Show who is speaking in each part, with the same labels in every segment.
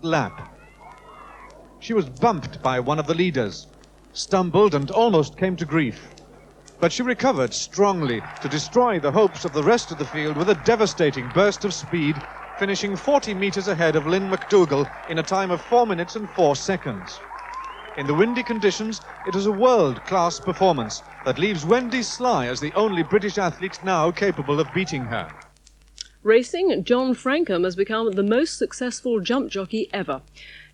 Speaker 1: lap. She was bumped by one of the leaders, stumbled and almost came to grief. But she recovered strongly to destroy the hopes of the rest of the field with a devastating burst of speed, finishing 40 metres ahead of Lynn McDougall in a time of 4 minutes and 4 seconds. In the windy conditions, it was a world-class performance that leaves Wendy Sly as the only British athlete now capable of beating her.
Speaker 2: Racing, John Francome has become the most successful jump jockey ever.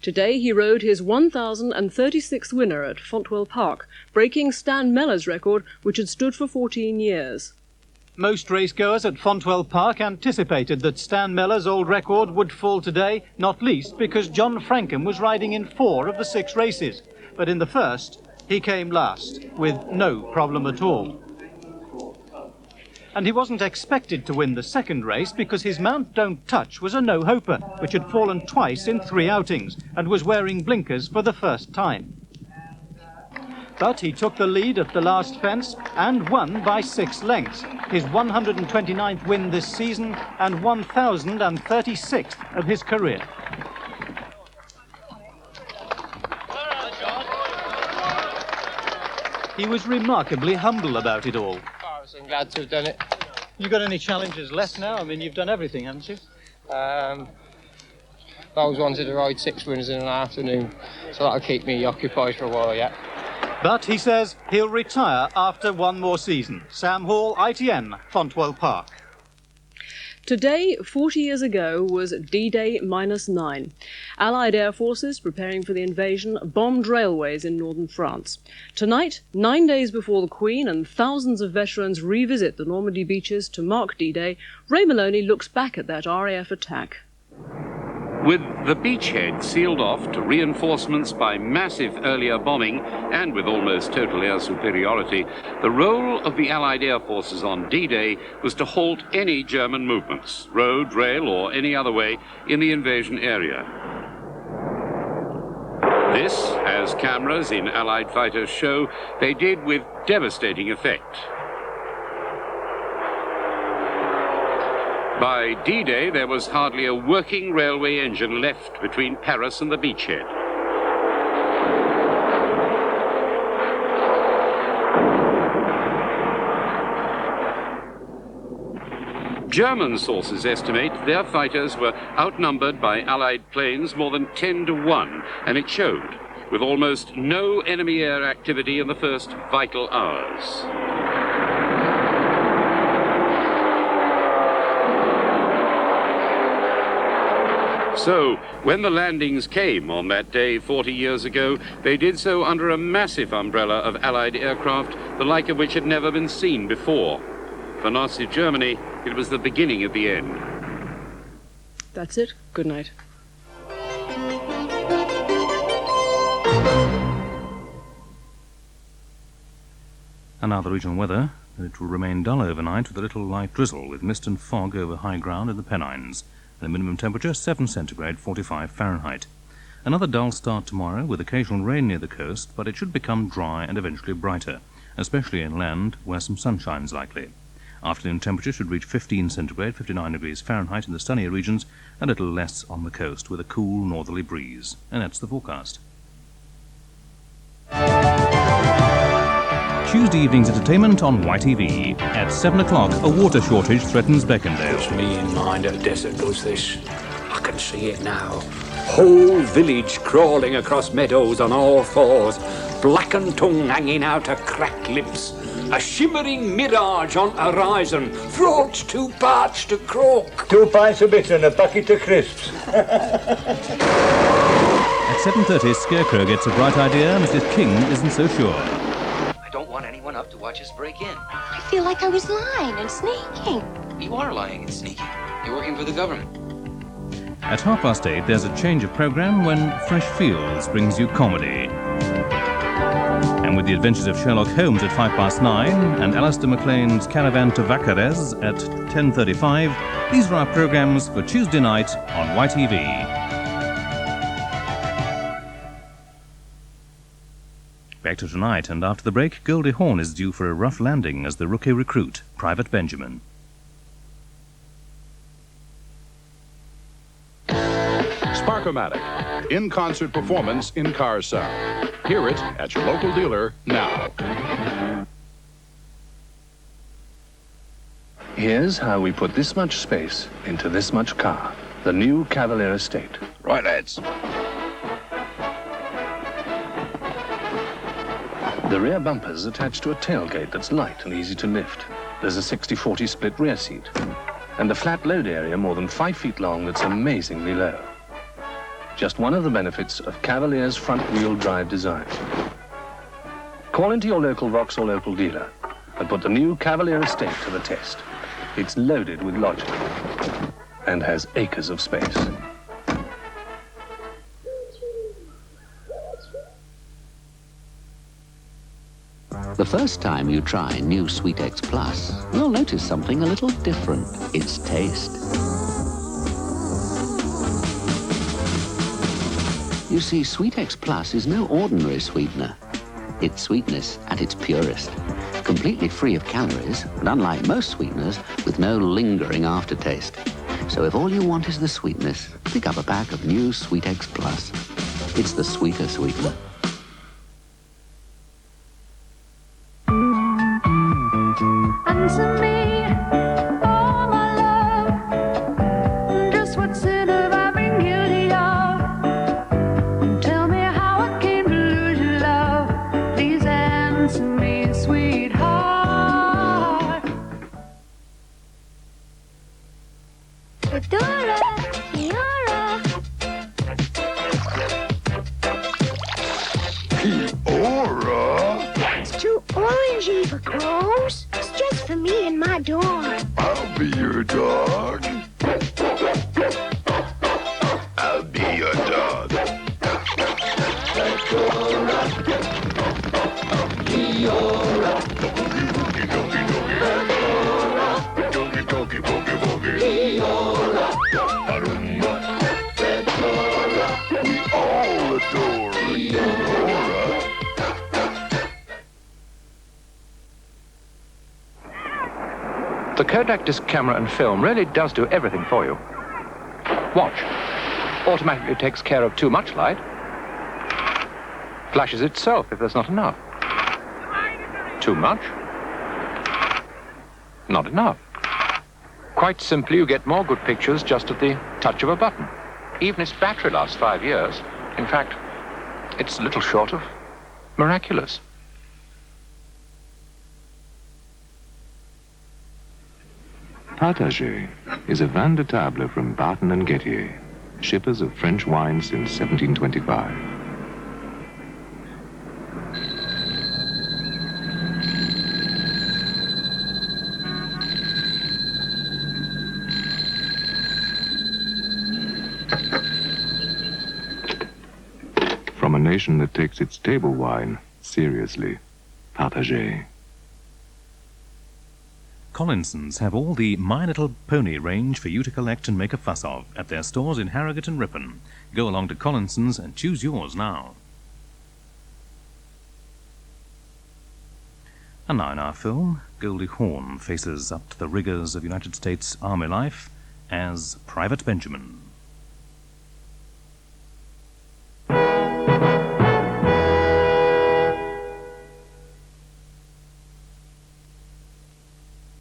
Speaker 2: Today he rode his 1036th winner at Fontwell Park, breaking Stan Mellor's record, which had stood for 14 years.
Speaker 3: Most racegoers at Fontwell Park anticipated that Stan Mellor's old record would fall today, not least because John Francome was riding in 4 of the 6 races. But in the first, he came last, with no problem at all. And he wasn't expected to win the second race because his mount Don't Touch was a no-hoper, which had fallen twice in 3 outings and was wearing blinkers for the first time. But he took the lead at the last fence and won by 6 lengths, his 129th win this season and 1036th of his career. He was remarkably humble about it all.
Speaker 4: I'm glad to have done it.
Speaker 3: You got any challenges left now? I mean, you've done everything, haven't you?
Speaker 4: I always wanted to ride 6 winners in an afternoon, so that'll keep me occupied for a while yet.
Speaker 3: But he says he'll retire after 1 more season. Sam Hall, ITN, Fontwell Park.
Speaker 2: Today, 40 years ago, was D-Day-9. Allied air forces, preparing for the invasion, bombed railways in northern France. Tonight, 9 days before the Queen and thousands of veterans revisit the Normandy beaches to mark D-Day, Ray Maloney looks back at that RAF attack.
Speaker 5: With the beachhead sealed off to reinforcements by massive earlier bombing and with almost total air superiority, the role of the Allied air forces on D-Day was to halt any German movements, road, rail or any other way, in the invasion area. This, as cameras in Allied fighters show, they did with devastating effect. By D-Day, there was hardly a working railway engine left between Paris and the beachhead. German sources estimate their fighters were outnumbered by Allied planes more than 10 to 1, and it showed, with almost no enemy air activity in the first vital hours. So, when the landings came on that day 40 years ago, they did so under a massive umbrella of Allied aircraft, the like of which had never been seen before. For Nazi Germany, it was the beginning of the end.
Speaker 2: That's it. Good night.
Speaker 6: And now the regional weather. It will remain dull overnight with a little light drizzle with mist and fog over high ground in the Pennines. The minimum temperature 7 centigrade, 45 Fahrenheit. Another dull start tomorrow with occasional rain near the coast, but it should become dry and eventually brighter, especially inland where some sunshine is likely. Afternoon temperature should reach 15 centigrade, 59 degrees Fahrenheit in the sunnier regions, a little less on the coast with a cool northerly breeze. And that's the forecast. Tuesday evening's entertainment on YTV. At 7 o'clock, a water shortage threatens Beckendale.
Speaker 7: Puts me in mind of desert does this. I can see it now. Whole village crawling across meadows on all fours, blackened tongue hanging out of cracked lips. A shimmering mirage on horizon, throats too parched to croak.
Speaker 8: 2 pints of bitter and a packet of crisps.
Speaker 6: At 7:30, Scarecrow gets a bright idea. Mrs. King isn't so sure.
Speaker 9: I don't want anyone up to watch us break in.
Speaker 10: I feel like I was lying and sneaking.
Speaker 9: You are lying and sneaking. You're working for the government.
Speaker 6: At 8:30, there's a change of programme when Fresh Fields brings you comedy. And with the adventures of Sherlock Holmes at 9:05 and Alistair MacLean's Caravan to Vacares at 10:35, these are our programmes for Tuesday night on YTV. Back to tonight, and after the break, Goldie Hawn is due for a rough landing as the rookie recruit, Private Benjamin.
Speaker 11: Sparkomatic, in-concert performance in car sound. Hear it at your local dealer now.
Speaker 12: Here's how we put this much space into this much car. The new Cavalier Estate.
Speaker 8: Right, lads.
Speaker 12: The rear bumper's attached to a tailgate that's light and easy to lift. There's a 60-40 split rear seat. And a flat load area more than 5 feet long that's amazingly low. Just one of the benefits of Cavalier's front-wheel drive design. Call into your local Vauxhall local dealer and put the new Cavalier Estate to the test. It's loaded with logic and has acres of space.
Speaker 13: The first time you try new Sweetex Plus, you'll notice something a little different. Its taste. You see, Sweetex Plus is no ordinary sweetener. It's sweetness at its purest. Completely free of calories, but unlike most sweeteners, with no lingering aftertaste. So if all you want is the sweetness, pick up a pack of new Sweetex Plus. It's the sweeter sweetener.
Speaker 14: Answer me, oh my love, just what sin have I been guilty of? Tell me how I came to lose your love. Please answer me, sweetheart.
Speaker 10: Fedora, Kia-Ora.
Speaker 8: Kia-Ora?
Speaker 10: It's too orangey for crows. It's just for me and my dog.
Speaker 8: I'll be your dog. I'll be your dog. Kia-Ora. Kia-Ora. Doggy, doggy, doggy. Doggy, doggy, boogie, boogie. Kia-Ora. Arumba. Fedora. We all adore Kia-Ora.
Speaker 15: The Kodak disc camera and film really does do everything for you. Watch. Automatically takes care of too much light. Flashes itself if there's not enough. Too much. Not enough. Quite simply, you get more good pictures just at the touch of a button. Even its battery lasts 5 years. In fact, it's little short of miraculous.
Speaker 16: Partager is a vin de table from Barton and Gettier, shippers of French wine since 1725. From a nation that takes its table wine seriously, Partager.
Speaker 6: Collinsons have all the My Little Pony range for you to collect and make a fuss of at their stores in Harrogate and Ripon. Go along to Collinsons and choose yours now. And now in our film, Goldie Hawn faces up to the rigours of United States Army life as Private Benjamin.